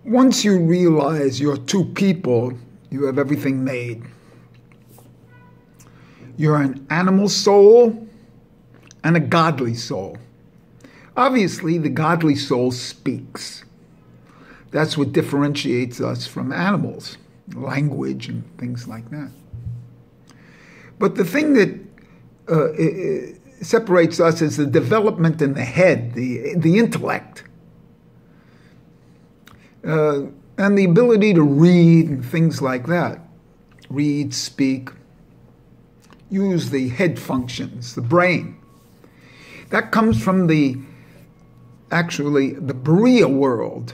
Once you realize you're two people, you have everything made. You're an animal soul and a godly soul. Obviously, the godly soul speaks. That's what differentiates us from animals, language and things like that. But the thing that separates us is the development in the head, the intellect, and the ability to read and things like that. Read, speak, use the head functions, the brain. That comes from the Beriah world.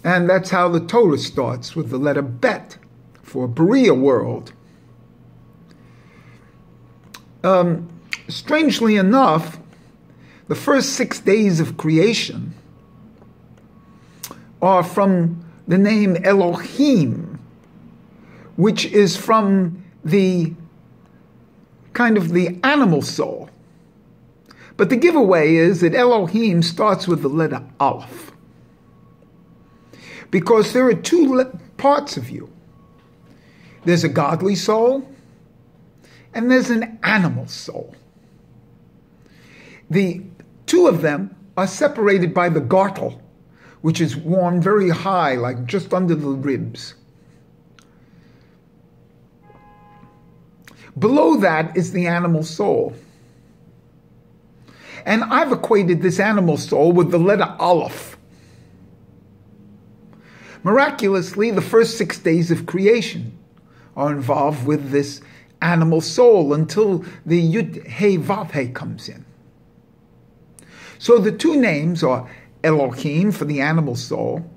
And that's how the Torah starts, with the letter Bet for Beriah world. Strangely enough, the first 6 days of creation are from the name Elohim, which is from the kind of the animal soul. But the giveaway is that Elohim starts with the letter Aleph, because there are two parts of you. There's a godly soul, and there's an animal soul. The two of them are separated by the gartel, which is worn very high, like just under the ribs. Below that is the animal soul. And I've equated this animal soul with the letter Aleph. Miraculously, the first 6 days of creation are involved with this animal soul until the Yud He Vav He comes in. So the two names are Elohim for the animal soul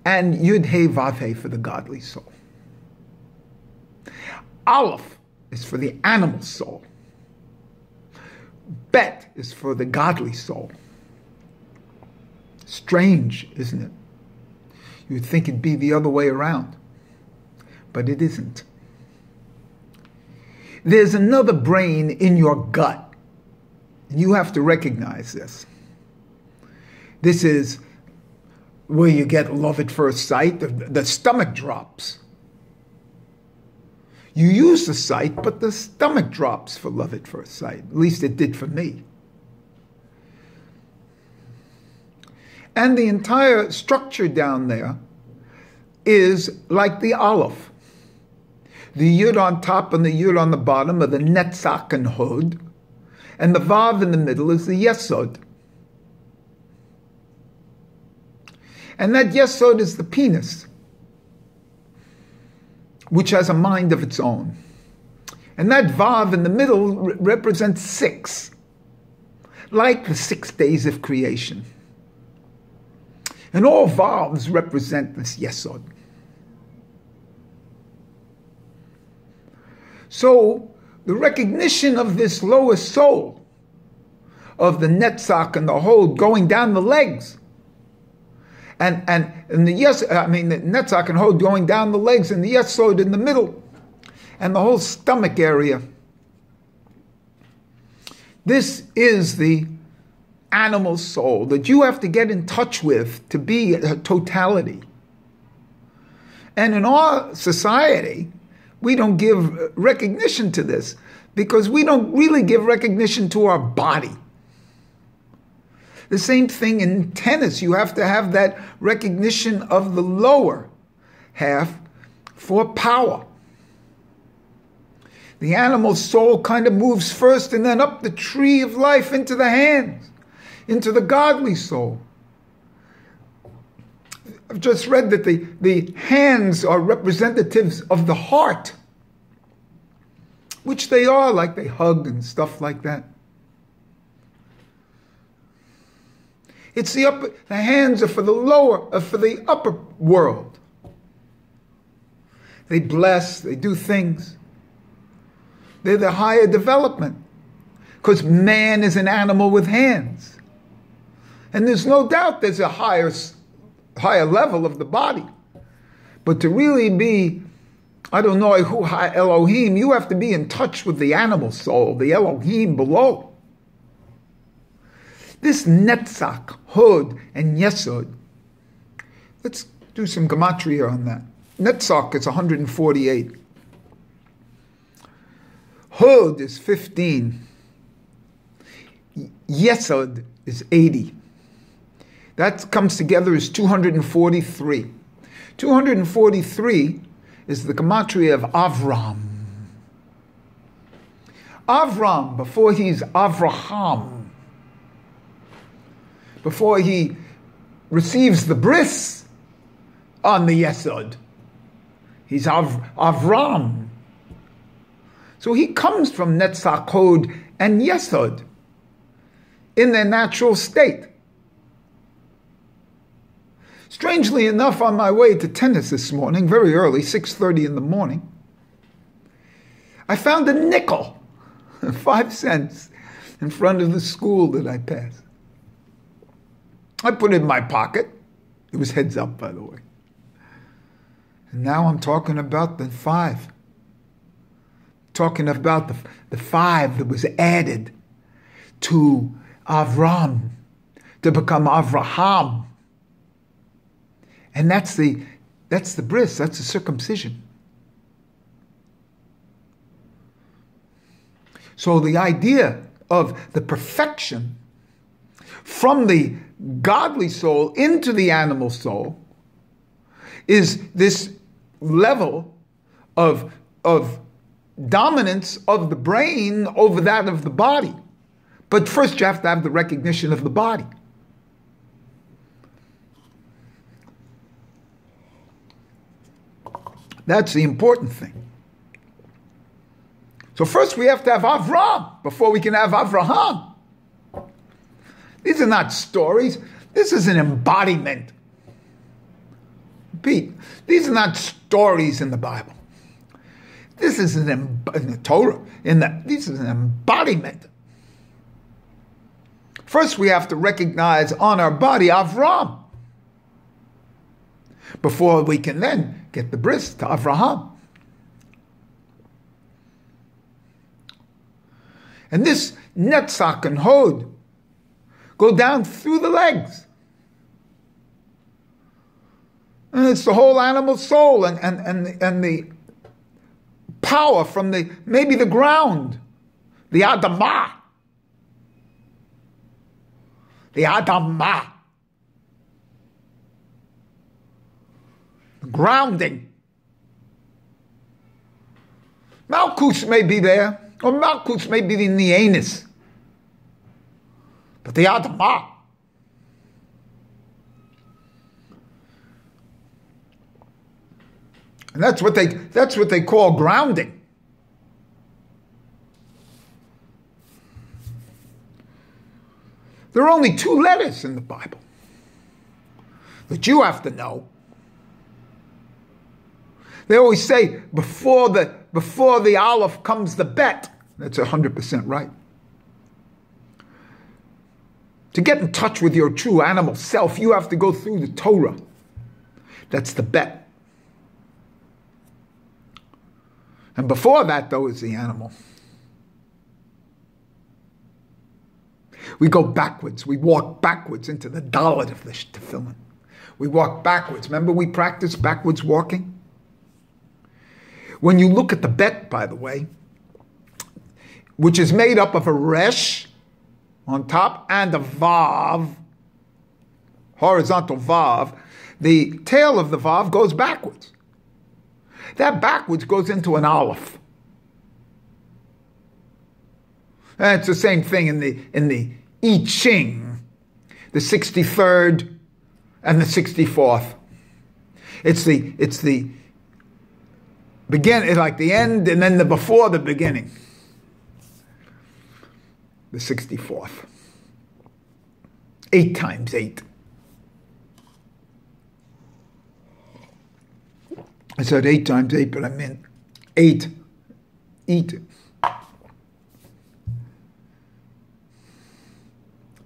and Yud He Vav He for the godly soul. Aleph is for the animal soul. Bet is for the godly soul. Strange, isn't it? You'd think it'd be the other way around, but it isn't. There's another brain in your gut. You have to recognize this. This is where you get love at first sight. The stomach drops. You use the sight, but the stomach drops for love at first sight. At least it did for me. And the entire structure down there is like the Aleph. The Yud on top and the Yud on the bottom are the Netzach and Hod, and the Vav in the middle is the Yesod. And that Yesod is the penis, which has a mind of its own. And that Vav in the middle represents 6, like the 6 days of creation. And all Vavs represent this Yesod. So the recognition of this lower soul, of the Netzach and the Hod going down the legs, and the Netzach and Hod going down the legs, and the Yesod in the middle, and the whole stomach area. This is the animal soul that you have to get in touch with to be a totality. And in our society, we don't give recognition to this because we don't really give recognition to our body. The same thing in tennis. You have to have that recognition of the lower half for power. The animal soul kind of moves first and then up the tree of life into the hands, into the godly soul. I've just read that the hands are representatives of the heart, which they are, like they hug and stuff like that. It's the hands are for the upper world. They bless, they do things. They're the higher development, because man is an animal with hands. And there's no doubt there's a higher level of the body. But to really be, I don't know who Elohim, you have to be in touch with the animal soul, the Elohim below. This Netzach, Hod, and Yesod Let's do some gematria on that. Netzach is 148. Hod is 15. Yesod is 80. That comes together as 243. 243 is the gematria of Avram. Avram, before he's Avraham, before he receives the bris on the Yesod, he's Avram. So he comes from Netzach, Hod, and Yesod in their natural state. Strangely enough, on my way to tennis this morning, very early, 6:30 in the morning, I found a nickel, 5 cents, in front of the school that I passed. I put it in my pocket. It was heads up, by the way. And now I'm talking about the 5. Talking about the 5 that was added to Avram to become Avraham. And that's the bris, that's the circumcision. So the idea of the perfection from the godly soul into the animal soul is this level of dominance of the brain over that of the body. But first you have to have the recognition of the body. That's the important thing. So first we have to have Avram before we can have Avraham. These are not stories. This is an embodiment. Repeat, these are not stories in the Bible. This is in the Torah. This is an embodiment. First we have to recognize on our body Avram before we can then get the bris to Avraham. And this Netzach and Hod go down through the legs. And it's the whole animal soul and the power from maybe the ground, the Adamah. The Adamah. The grounding. Malchus may be there, or Malchus may be in the anus. But the Adamah. And that's what they call grounding. There are only 2 letters in the Bible that you have to know. They always say before the Aleph comes the Bet. That's 100% right. To get in touch with your true animal self, you have to go through the Torah. That's the Bet. And before that, though, is the animal. We go backwards. We walk backwards into the dalet of the tefillin. We walk backwards. Remember we practiced backwards walking? When you look at the Bet, by the way, which is made up of a resh on top and a vav, horizontal vav, the tail of the vav goes backwards. That backwards goes into an aleph. And it's the same thing in the I Ching, the 63rd and the 64th. It's the beginning, like the end, and then the before the beginning. The 64th. 8 times 8. I said 8 times 8, but I meant 8. Eat.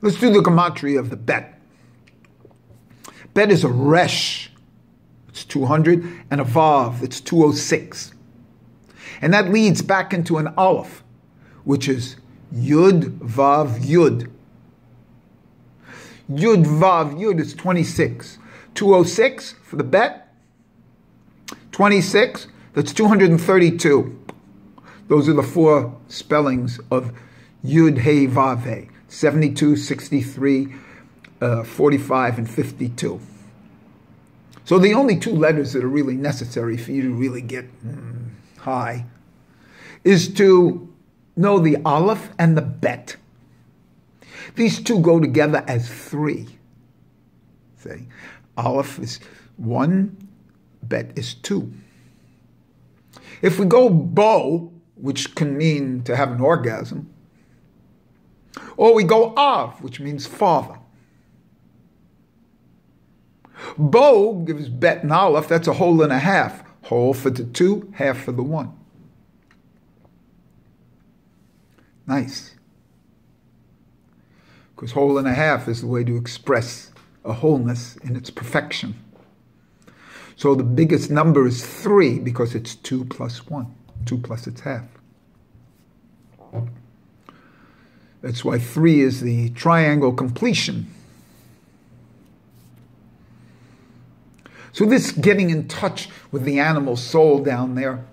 Let's do the gematria of the Bet. Bet is a resh. It's 200, and a vav, it's 206. And that leads back into an aleph, which is Yud, Vav, Yud. Yud, Vav, Yud is 26. 206 for the bet. 26, that's 232. Those are the four spellings of Yud Hey Vav Hey. 72, 63, 45, and 52. So the only two letters that are really necessary for you to really get high is to know the Aleph and the Bet. These two go together as three. See? Aleph is 1, Bet is 2. If we go Bo, which can mean to have an orgasm, or we go Av, which means father. Bo gives Bet and Aleph, that's a whole and a half. Whole for the 2, half for the 1. Nice. Because whole and a half is the way to express a wholeness in its perfection. So the biggest number is 3 because it's 2 plus 1. 2 plus its half. That's why 3 is the triangle completion. So this getting in touch with the animal soul down there.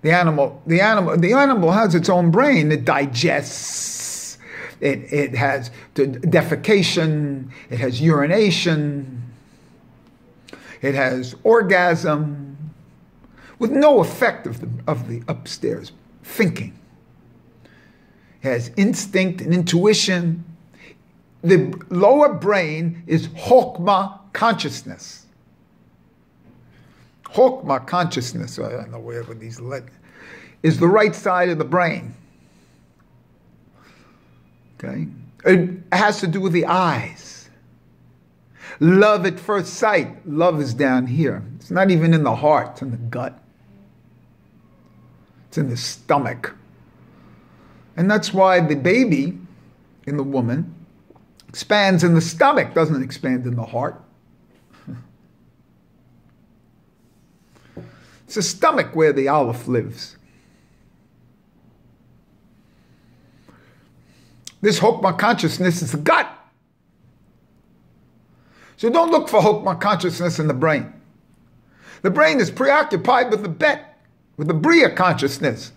The animal has its own brain. It digests. It has defecation. It has urination. It has orgasm, with no effect of the upstairs thinking. It has instinct and intuition. The lower brain is Chokmah, consciousness. Chokmah, consciousness, I don't know where with these letters, is the right side of the brain. Okay? It has to do with the eyes. Love at first sight. Love is down here. It's not even in the heart, it's in the gut. It's in the stomach. And that's why the baby in the woman expands in the stomach, doesn't expand in the heart. It's the stomach where the Aleph lives. This Chokmah consciousness is the gut. So don't look for Chokmah consciousness in the brain. The brain is preoccupied with the Bet, with the Bria consciousness,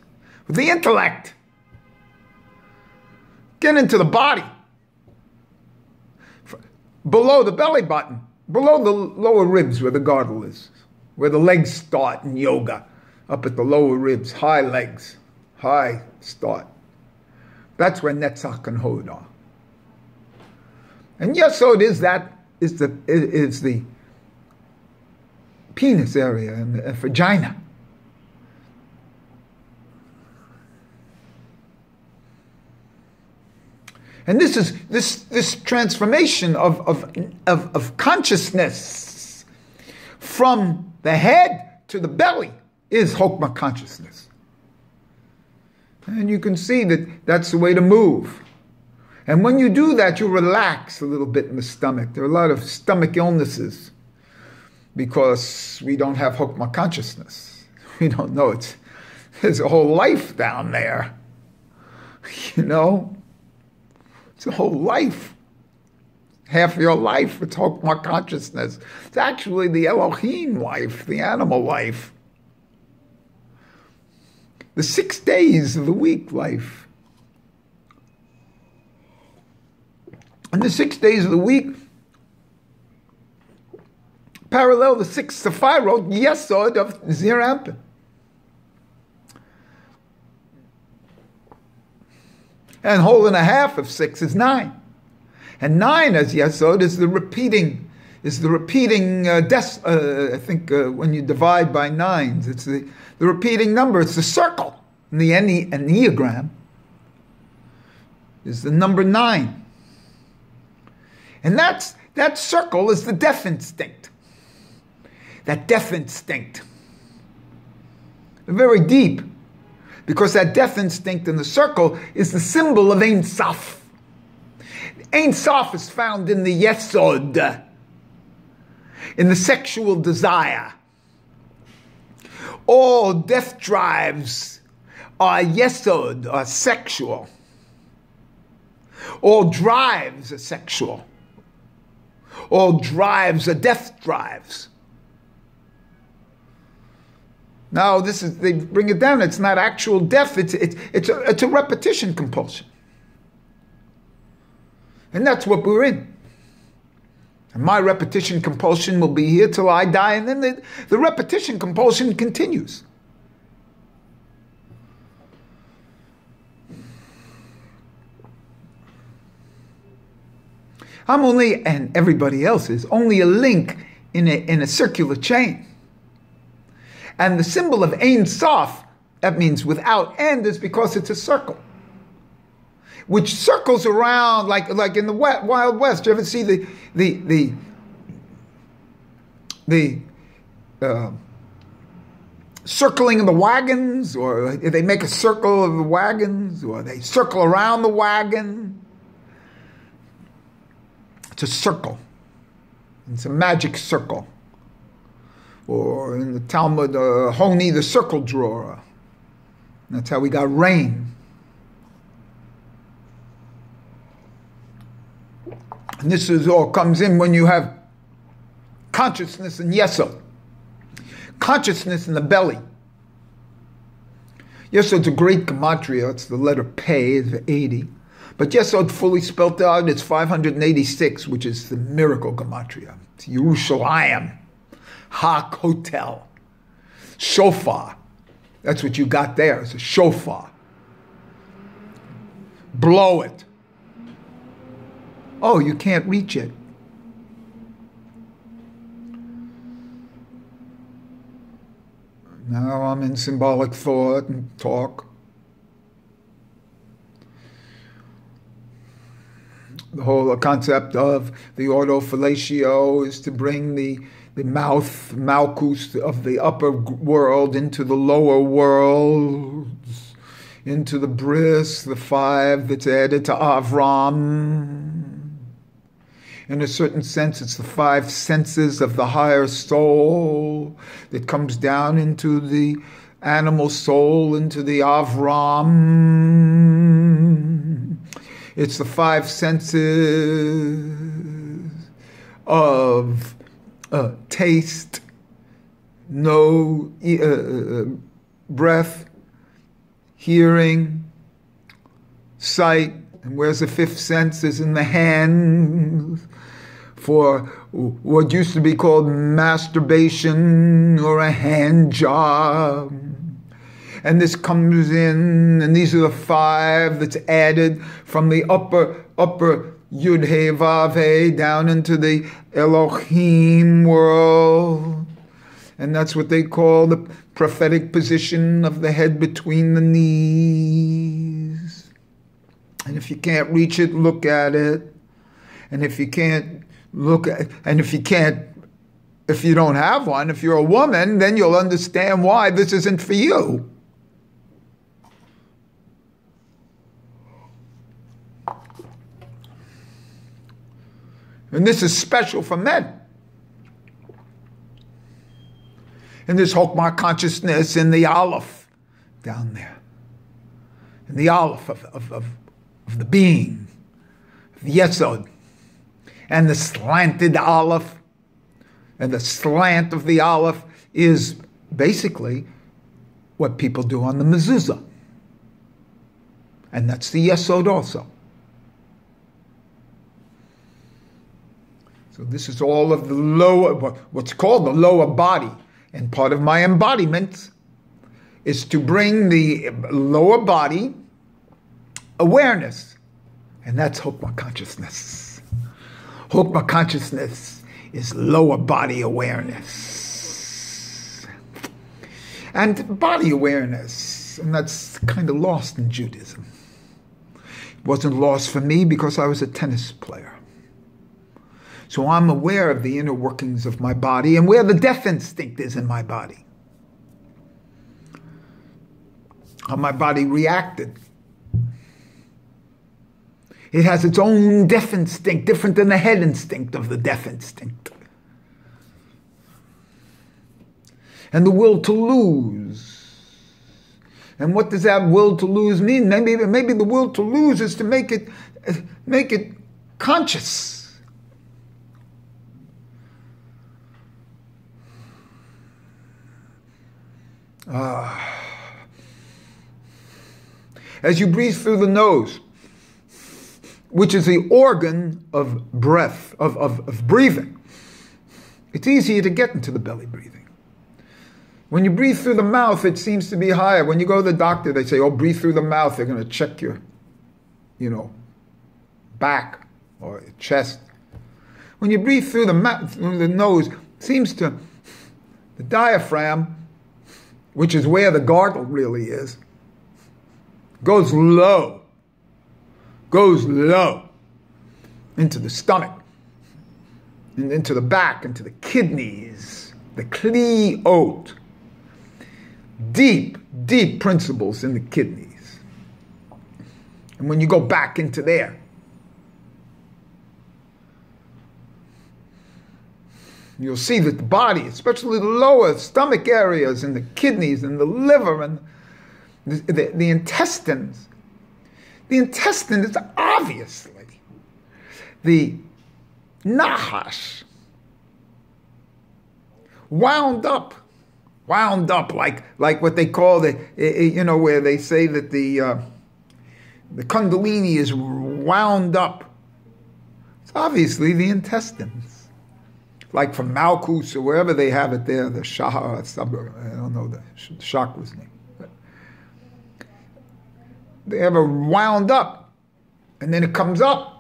with the intellect. Get into the body. Below the belly button, below the lower ribs where the girdle is, where the legs start in yoga, up at the lower ribs, high legs, high start. That's where Netzach and Hod are. And Yesod is the penis area and the vagina. And this is this transformation of consciousness from the head to the belly is Chokmah consciousness. And you can see that that's the way to move. And when you do that, you relax a little bit in the stomach. There are a lot of stomach illnesses because we don't have Chokmah consciousness. We don't know there's a whole life down there. You know? It's a whole life. Half of your life, it's Chokmah consciousness. It's actually the Elohim life, the animal life. The 6 days of the week life. And the 6 days of the week parallel the 6 Sephirot, Yesod of Zir Anpin. And whole and a half of 6 is 9. And 9 as Yesod is the repeating, I think when you divide by 9s, it's the repeating number, it's the circle. And the Enneagram is the number 9. And that circle is the death instinct. That death instinct. Very deep. Because that death instinct in the circle is the symbol of Ein Sof. Ein Sof is found in the Yesod, in the sexual desire. All death drives are Yesod, are sexual. All drives are sexual. All drives are death drives. Now, they bring it down. It's not actual death. It's a repetition compulsion. And that's what we're in. And my repetition compulsion will be here till I die, and then the repetition compulsion continues. I'm only, and everybody else is, only a link in a circular chain. And the symbol of Ein Sof, that means without end, is because it's a circle, which circles around like in the Wild West. You ever see the circling of the wagons, or they make a circle of the wagons, or they circle around the wagon? It's a circle. It's a magic circle. Or in the Talmud, Honi, the circle drawer. That's how we got rain. And this all comes in when you have consciousness and Yesod. Consciousness in the belly. Yesod's a great gematria. It's the letter Pei, it's 80. But Yesod fully spelt out, it's 586, which is the miracle gematria. It's Yerushalayim. Hak Hotel. Shofar. That's what you got there. It's a shofar. Blow it. Oh, you can't reach it. Now I'm in symbolic thought and talk. The whole concept of the autofellatio is to bring the mouth, Malkus, of the upper world into the lower worlds, into the bris, the 5 that's added to Avram. In a certain sense, it's the 5 senses of the higher soul that comes down into the animal soul, into the Avram. It's the 5 senses of taste, breath, hearing, sight, and where's the 5th sense is in the hands for what used to be called masturbation or a hand job. And this comes in, and these are the 5 that's added from the upper Yud He Vav He down into the Elohim world. And that's what they call the prophetic position of the head between the knees. And if you can't reach it, look at it. And if you can't look at, and if you don't have one, if you're a woman, then you'll understand why this isn't for you. And this is special for men. And this Hokmah consciousness in the Aleph down there. In the Aleph of the being, the Yesod. And the slanted Aleph. And the slant of the Aleph is basically what people do on the mezuzah. And that's the Yesod also. So this is all of the lower, what's called the lower body. And part of my embodiment is to bring the lower body awareness. And that's Hokmah consciousness. Hokmah consciousness is lower body awareness. And body awareness, and that's kind of lost in Judaism. It wasn't lost for me because I was a tennis player. So I'm aware of the inner workings of my body and where the death instinct is in my body. How my body reacted. It has its own death instinct, different than the head instinct of the death instinct. And the will to lose. And what does that will to lose mean? Maybe the will to lose is to make it conscious. As you breathe through the nose, which is the organ of breath, of breathing, it's easier to get into the belly breathing. When you breathe through the mouth, it seems to be higher. When you go to the doctor, they say, oh, breathe through the mouth. They're going to check your, back or your chest. When you breathe through the mouth, through the nose, the diaphragm, which is where the gargle really is, goes low into the stomach, and into the back, into the kidneys, the kli ot. Deep, deep principles in the kidneys. And when you go back into there, you'll see that the body, especially the lower stomach areas and the kidneys and the liver and the intestines, the intestine is obviously the nahash, wound up like what they call where they say that the kundalini is wound up. It's obviously the intestines, like from Malkuth or wherever they have it there, the Shah, I don't know the chakra's name. They have it wound up, and then it comes up.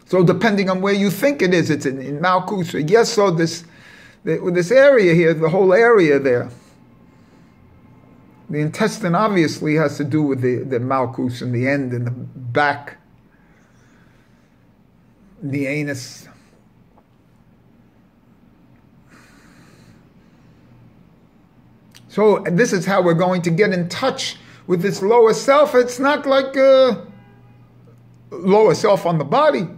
So depending on where you think it is, it's in Malkuth. Yes, so this area here, the whole area there, the intestine obviously has to do with the Malkuth and the end and the back, the anus. So this is how we're going to get in touch with this lower self. It's not like lower self on the body.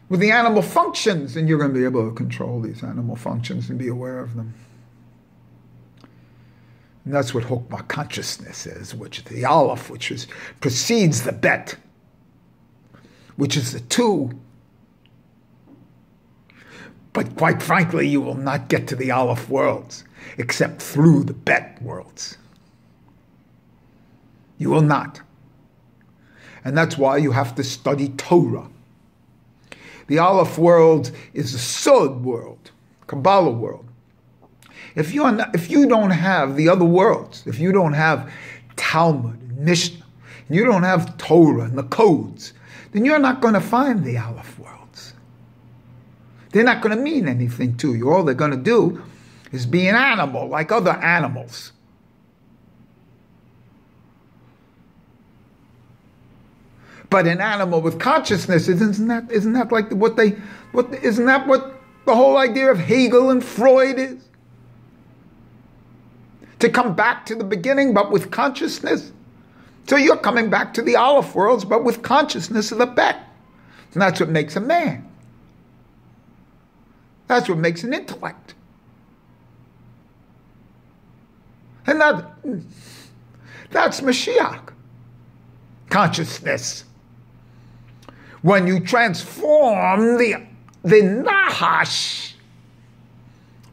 With the animal functions, and you're going to be able to control these animal functions and be aware of them. And that's what Chokmah consciousness is, which is the Aleph, precedes the Bet, which is the two. But quite frankly, you will not get to the Aleph worlds except through the Bet worlds. You will not. And that's why you have to study Torah. The Aleph world is the Sod world, Kabbalah world. If you don't have the other worlds, if you don't have Talmud, and Mishnah, and you don't have Torah and the codes, then you're not going to find the Aleph worlds. They're not going to mean anything to you. All they're going to do is be an animal like other animals. But an animal with consciousness, isn't that like isn't that what the whole idea of Hegel and Freud is? To come back to the beginning, but with consciousness. So you're coming back to the Aleph worlds, but with consciousness of the Bet. And that's what makes a man. That's what makes an intellect. And that's Mashiach. Consciousness. When you transform the Nahash,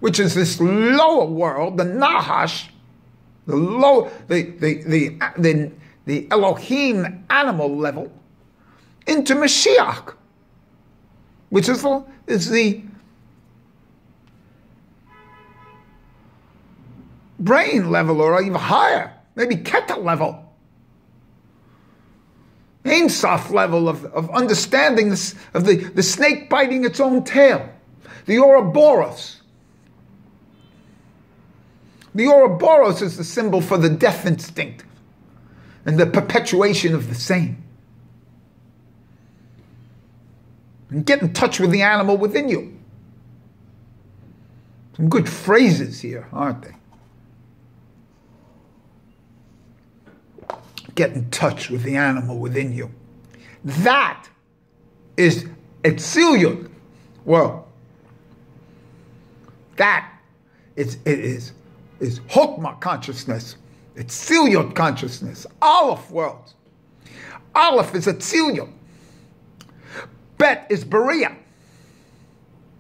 which is this lower world, the Nahash, the Elohim animal level, into Mashiach, which is the brain level, or even higher, maybe Keter level. Ein Sof level of understanding this, of the snake biting its own tail. The Ouroboros. The Ouroboros is the symbol for the death instinct and the perpetuation of the same. And get in touch with the animal within you. Some good phrases here, aren't they? Get in touch with the animal within you. That is Etziliyut. Well, that is Chokmah consciousness. Etziliyut consciousness. Aleph world. Aleph is Etziliyut. Bet is Berea.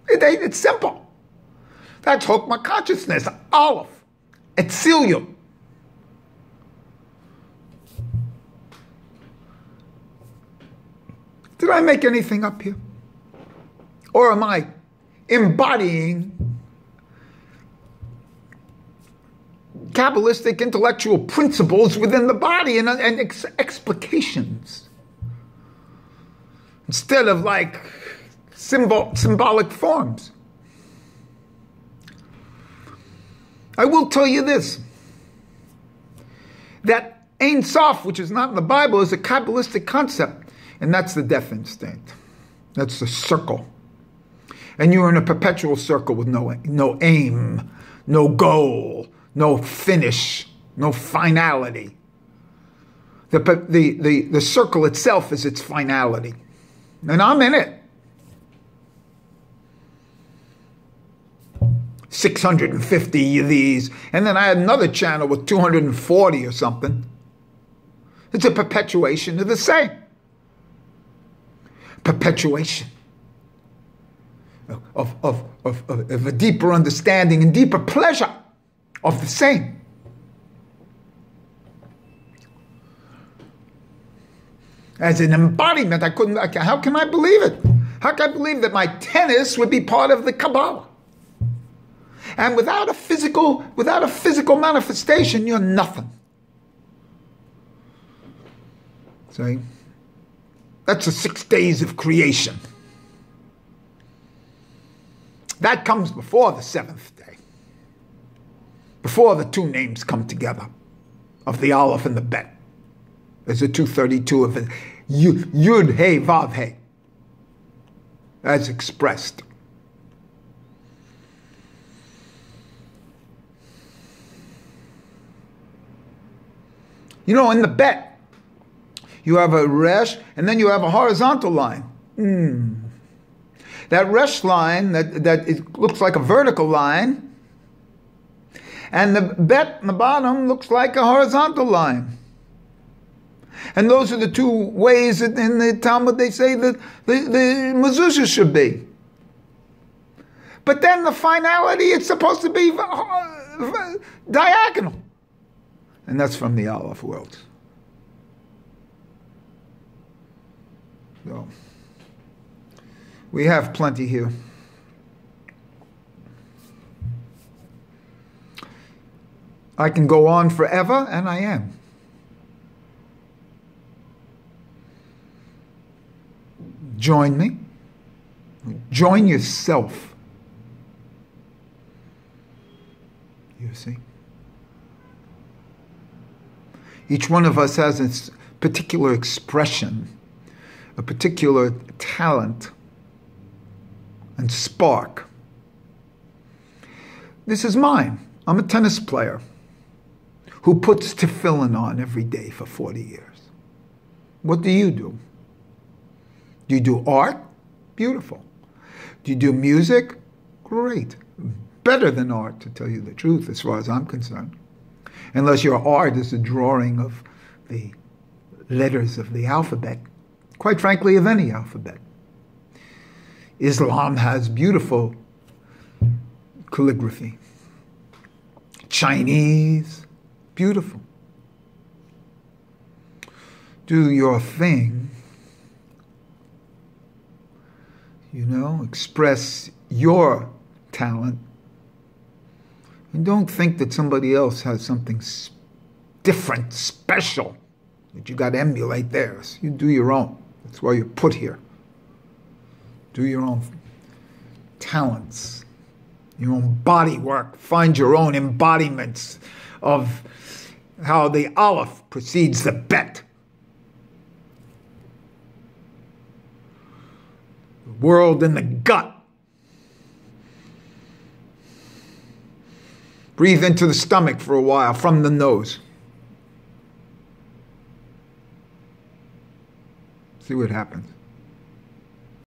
It's simple. That's Chokmah consciousness, Aleph, Etzilium. Did I make anything up here? Or am I embodying Kabbalistic intellectual principles within the body and explications, instead of like symbolic forms? I will tell you this, that Ein Sof, which is not in the Bible, is a Kabbalistic concept, and that's the death instinct. That's the circle. And you're in a perpetual circle with no aim, no goal, no finish, no finality. The circle itself is its finality. And I'm in it. 650 of these. And then I had another channel with 240 or something. It's a perpetuation of the same. Perpetuation of a deeper understanding and deeper pleasure of the same. As an embodiment, how can I believe it? How can I believe that my tennis would be part of the Kabbalah? And without a physical manifestation, you're nothing. See? That's the 6 days of creation. That comes before the 7th day. Before the two names come together, of the Aleph and the Bet. There's a 232 of it. Yud, Hey, Vav, Hey. As expressed. You know, in the Bet, you have a resh, and then you have a horizontal line. That resh line, that it looks like a vertical line, and the Bet in the bottom looks like a horizontal line. And those are the two ways in the Talmud they say that the mezuzah should be. But then the finality, it's supposed to be diagonal. And that's from the Aleph world. So, we have plenty here. I can go on forever, and I am. Join me. Join yourself. You see? Each one of us has its particular expression, a particular talent and spark. This is mine. I'm a tennis player who puts tefillin on every day for 40 years. What do you do? Do you do art? Beautiful. Do you do music? Great. Better than art, to tell you the truth, as far as I'm concerned. Unless your art is a drawing of the letters of the alphabet. Quite frankly, of any alphabet. Islam has beautiful calligraphy. Chinese, beautiful. Do your thing. You know, express your talent. And don't think that somebody else has something different, special, that you got to emulate theirs. You do your own. That's why you're put here. Do your own talents, your own body work. Find your own embodiments of how the Aleph precedes the Bet. The world in the gut. Breathe into the stomach for a while from the nose. See what happens.